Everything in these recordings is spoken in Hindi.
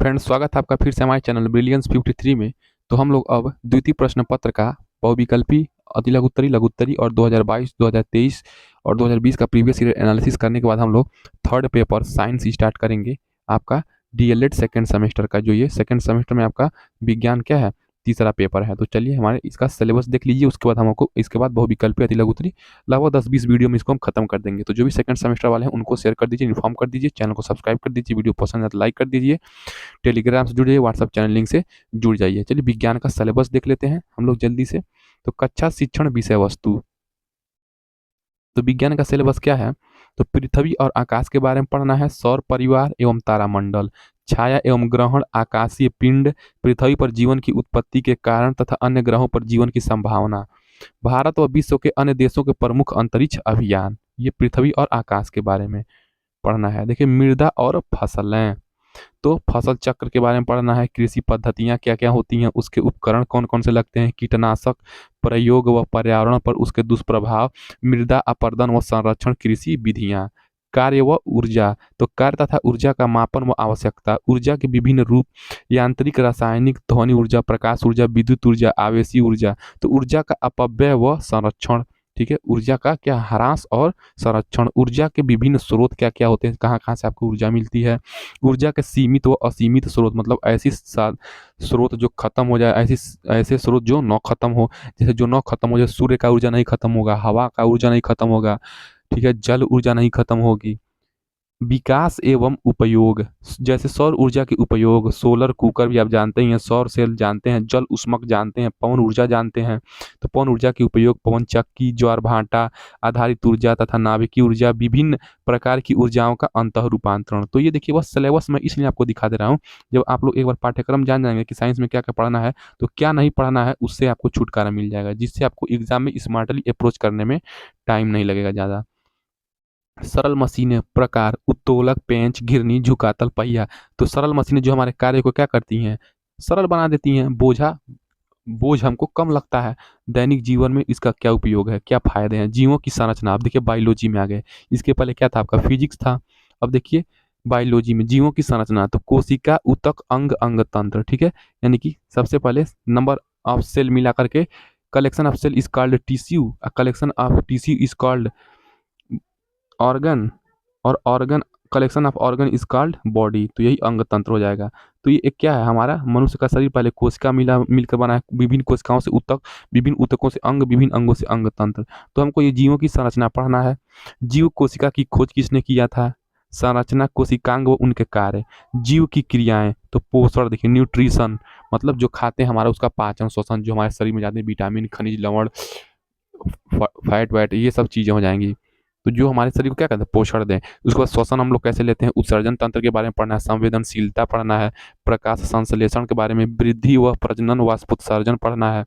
फ्रेंड्स, स्वागत है आपका फिर से हमारे चैनल ब्रिलियंस 53 में। तो हम लोग अब द्वितीय प्रश्न पत्र का बहुविकल्पी, अति लघुत्तरी, लघुत्तरी और 2022, 2023 और 2020 का प्रीवियस ईयर एनालिसिस करने के बाद हम लोग थर्ड पेपर साइंस स्टार्ट करेंगे। आपका डीएलएड सेकेंड सेमेस्टर का, जो ये सेकेंड सेमेस्टर में आपका विज्ञान क्या है, तीसरा पेपर है। तो चलिए हमारे इसका सिलेबस देख लीजिए। उसके बाद हमको इसके बाद बहुविकल्पी, अति लघुत्तरी लगभग 10-20 वीडियो में इसको हम खत्म कर देंगे। तो जो भी सेकंड सेमेस्टर वाले हैं उनको शेयर कर दीजिए, इन्फॉर्म कर दीजिए, चैनल को सब्सक्राइब कर दीजिए, वीडियो पसंद है तो लाइक कर दीजिए, टेलीग्राम से जुड़िए, व्हाट्सअप चैनल लिंक से जुड़ जाइए। चलिए विज्ञान का सिलेबस देख लेते हैं हम लोग जल्दी से। तो कक्षा शिक्षण विषय वस्तु, तो विज्ञान का सिलेबस क्या है? तो पृथ्वी और आकाश के बारे में पढ़ना है, सौर परिवार एवं तारामंडल, छाया एवं ग्रहण, आकाशीय पिंड, पृथ्वी पर जीवन की उत्पत्ति के कारण तथा अन्य ग्रहों पर जीवन की संभावना, भारत व विश्व के अन्य देशों के प्रमुख अंतरिक्ष अभियान। ये पृथ्वी और आकाश के बारे में पढ़ना है। देखिए मृदा और फसलें, तो फसल चक्र के बारे में पढ़ना है, कृषि पद्धतियाँ क्या क्या होती हैं, उसके उपकरण कौन कौन से लगते हैं, कीटनाशक प्रयोग व पर्यावरण पर उसके दुष्प्रभाव, मृदा अपरदन व संरक्षण, कृषि विधियाँ, कार्य व ऊर्जा, तो कार्य तथा ऊर्जा का मापन व आवश्यकता, ऊर्जा के विभिन्न रूप, यांत्रिक, रासायनिक, ध्वनि ऊर्जा, प्रकाश ऊर्जा, विद्युत ऊर्जा, आवेशी ऊर्जा, तो ऊर्जा का अपव्यय व संरक्षण। ठीक है, ऊर्जा का क्या ह्रास और संरक्षण, ऊर्जा के विभिन्न स्रोत क्या क्या होते हैं, कहाँ कहाँ से आपको ऊर्जा मिलती है, ऊर्जा के सीमित व असीमित स्रोत, मतलब ऐसी स्रोत जो खत्म हो जाए, ऐसे स्रोत जो न खत्म हो, जैसे जो न खत्म हो, जैसे सूर्य का ऊर्जा नहीं खत्म होगा, हवा का ऊर्जा नहीं खत्म होगा, ठीक है, जल ऊर्जा नहीं खत्म होगी। विकास एवं उपयोग, जैसे सौर ऊर्जा के उपयोग, सोलर कुकर भी आप जानते ही हैं, सौर सेल जानते हैं, जल उष्मक जानते हैं, पवन ऊर्जा जानते हैं। तो पवन ऊर्जा के उपयोग, पवन चक्की, ज्वार भाटा आधारित ऊर्जा तथा नाभिकीय ऊर्जा, विभिन्न प्रकार की ऊर्जाओं का अंतः रूपांतरण। तो ये देखिए बस सिलेबस मैं इसलिए आपको दिखा दे रहा हूँ, जब आप लोग एक बार पाठ्यक्रम जान जाएंगे कि साइंस में क्या क्या पढ़ना है, तो क्या नहीं पढ़ना है उससे आपको छुटकारा मिल जाएगा, जिससे आपको एग्जाम में स्मार्टली अप्रोच करने में टाइम नहीं लगेगा ज़्यादा। सरल मशीनें प्रकार, उत्तोलक, पेंच, घिरनी, झुकातल, पहिया। तो सरल मशीनें जो हमारे कार्य को क्या करती हैं, सरल बना देती हैं, बोझ हमको कम लगता है। दैनिक जीवन में इसका क्या उपयोग है, क्या फायदे हैं, जीवों की संरचना, अब देखिए बायोलॉजी में आ गए, इसके पहले क्या था आपका फिजिक्स था, अब देखिए बायोलॉजी में जीवों की संरचना, तो कोशिका, ऊतक, अंग, अंग तंत्र। ठीक है, यानी कि सबसे पहले नंबर ऑफ सेल मिला करके collection of cell is called tissue, collection of tissue is called organ, और organ, collection of organ is called body. तो यही अंग तंत्र हो जाएगा। तो ये एक क्या है, हमारा मनुष्य का शरीर पहले कोशिका मिलकर बना है, विभिन्न कोशिकाओं से ऊतक, विभिन्न ऊतकों से अंग, विभिन्न अंगों से अंग तंत्र। तो हमको ये जीवों की संरचना पढ़ना है। जीव कोशिका की खोज किसने किया था, संरचना, कोशिकांग व उनके कार्य, जीव की क्रियाएं, तो पोषण, देखिए न्यूट्रिशन, मतलब जो खाते हैं हमारा उसका पाचन, श्वसन, जो हमारे शरीर में जाते हैं, विटामिन, खनिज, लवण, फैट वैट, ये सब चीज़ें हो जाएंगी। तो जो हमारे शरीर को क्या कहते हैं, पोषण दें। उसके बाद श्वसन हम लोग कैसे लेते हैं, उत्सर्जन तंत्र के बारे में पढ़ना है, संवेदनशीलता पढ़ना है, प्रकाश संश्लेषण के बारे में, वृद्धि व प्रजनन वाष्पोत्सर्जन पढ़ना है,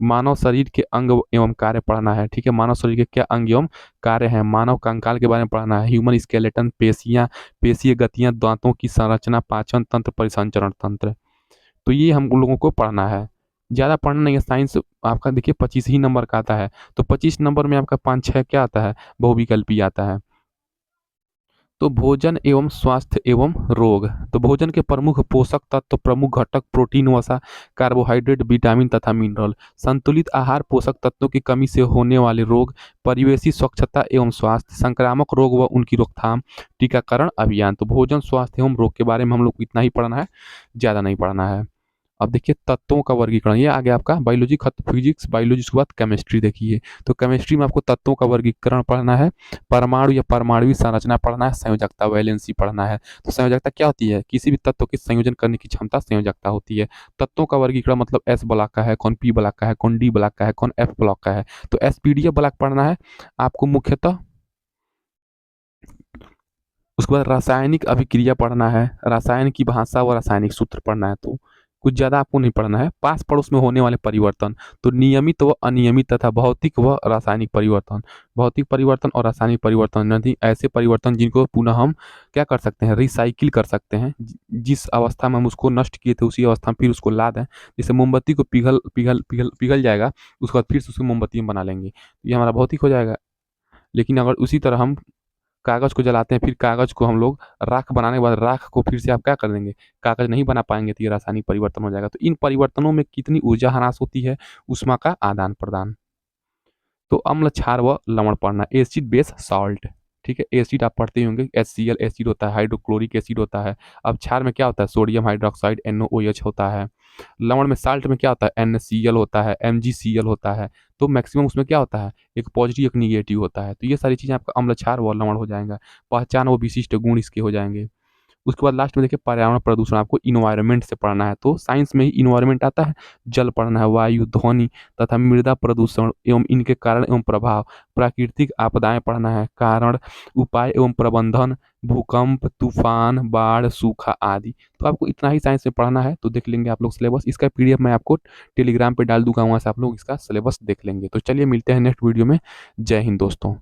मानव शरीर के अंग एवं कार्य पढ़ना है। ठीक है, मानव शरीर के क्या अंग एवं कार्य हैं, मानव कंकाल के बारे में पढ़ना है, ह्यूमन स्केलेटन, पेशियाँ, पेशीय गतियाँ, दांतों की संरचना, पाचन तंत्र, परिसंचरण तंत्र। तो ये हम लोगों को पढ़ना है, ज़्यादा पढ़ना नहीं है। साइंस आपका देखिए 25 ही नंबर का आता है, तो 25 नंबर में आपका 5-6 क्या आता है, बहुविकल्पी आता है। तो भोजन एवं स्वास्थ्य एवं रोग, तो भोजन के प्रमुख पोषक तत्व, प्रमुख घटक, प्रोटीन, वसा, कार्बोहाइड्रेट, विटामिन तथा मिनरल, संतुलित आहार, पोषक तत्वों की कमी से होने वाले रोग, परिवेशी स्वच्छता एवं स्वास्थ्य, संक्रामक रोग व उनकी रोकथाम, टीकाकरण अभियान। तो भोजन, स्वास्थ्य एवं रोग के बारे में हम लोग को इतना ही पढ़ना है, ज़्यादा नहीं पढ़ना है। अब देखिए तत्वों का वर्गीकरण, ये आ गया आपका बायोलॉजी खत्म, फिजिक्स बायोलॉजी के बाद केमिस्ट्री देखिए। तो केमिस्ट्री में आपको तत्वों का वर्गीकरण पढ़ना है, परमाणु या परमाणुवी संरचना पढ़ना है, संयोजकता, वैलेंसी पढ़ना है। तो संयोजकता क्या होती है, किसी भी तत्व के संयोजन करने की क्षमता संयोजकता होती है। तत्वों का वर्गीकरण मतलब एस ब्लॉक का है, कौन पी ब्लॉक का है, कौन डी ब्लॉक का है, कौन एफ ब्लॉक का है। तो एस पी डी ब्लॉक पढ़ना है आपको मुख्यतः। उसके बाद रासायनिक अभिक्रिया पढ़ना है, रसायन की भाषा व रासायनिक सूत्र पढ़ना है। तो कुछ ज़्यादा आपको नहीं पढ़ना है। पास पड़ोस में होने वाले परिवर्तन, तो नियमित व अनियमित तथा भौतिक व रासायनिक परिवर्तन, भौतिक परिवर्तन और रासायनिक परिवर्तन, यानी ऐसे परिवर्तन जिनको पुनः हम क्या कर सकते हैं, रिसाइकिल कर सकते हैं, जिस अवस्था में हम उसको नष्ट किए थे उसी अवस्था में फिर उसको ला दें। जैसे मोमबत्ती को पिघल जाएगा, उसके बाद फिर से उसको मोमबत्ती में बना लेंगे, ये हमारा भौतिक हो जाएगा। लेकिन अगर उसी तरह हम कागज़ को जलाते हैं, फिर कागज़ को हम लोग राख बनाने के बाद राख को फिर से आप क्या कर देंगे, कागज़ नहीं बना पाएँगे तो ये रासायनिक परिवर्तन हो जाएगा। तो इन परिवर्तनों में कितनी ऊर्जा ह्रास होती है? ऊष्मा का आदान-प्रदान। तो अम्ल, क्षार व लवण पढ़ना, एसिड, बेस, सॉल्ट, ठीक है। एसिड आप पढ़ते ही होंगे, HCl एसिड होता है, हाइड्रोक्लोरिक एसिड होता है। अब क्षार में क्या होता है? सोडियम हाइड्रॉक्साइड, NaOH होता है। लवण में साल्ट में क्या होता है? NaCl होता है, MgCl होता है। तो मैक्सिमम उसमें क्या होता है? एक पॉजिटिव एक निगेटिव होता है। तो ये सारी चीज़ें आपका अम्ल, क्षार व लवण हो जाएगा। पहचान व विशिष्ट गुण इसके हो जाएंगे। उसके बाद लास्ट में देखिए पर्यावरण प्रदूषण, आपको इन्वायरमेंट से पढ़ना है। तो साइंस में ही इन्वायरमेंट आता है, जल पढ़ना है, वायु, ध्वनि तथा मृदा प्रदूषण एवं इनके कारण एवं प्रभाव, प्राकृतिक आपदाएं पढ़ना है, कारण, उपाय एवं प्रबंधन, भूकंप, तूफान, बाढ़, सूखा आदि। तो आपको इतना ही साइंस में पढ़ना है। तो देख लेंगे आप लोग सिलेबस, इसका PDF मैं आपको टेलीग्राम पे डाल दूंगा, वहाँ से आप लोग इसका सिलेबस देख लेंगे। तो चलिए मिलते हैं नेक्स्ट वीडियो में। जय हिंद दोस्तों।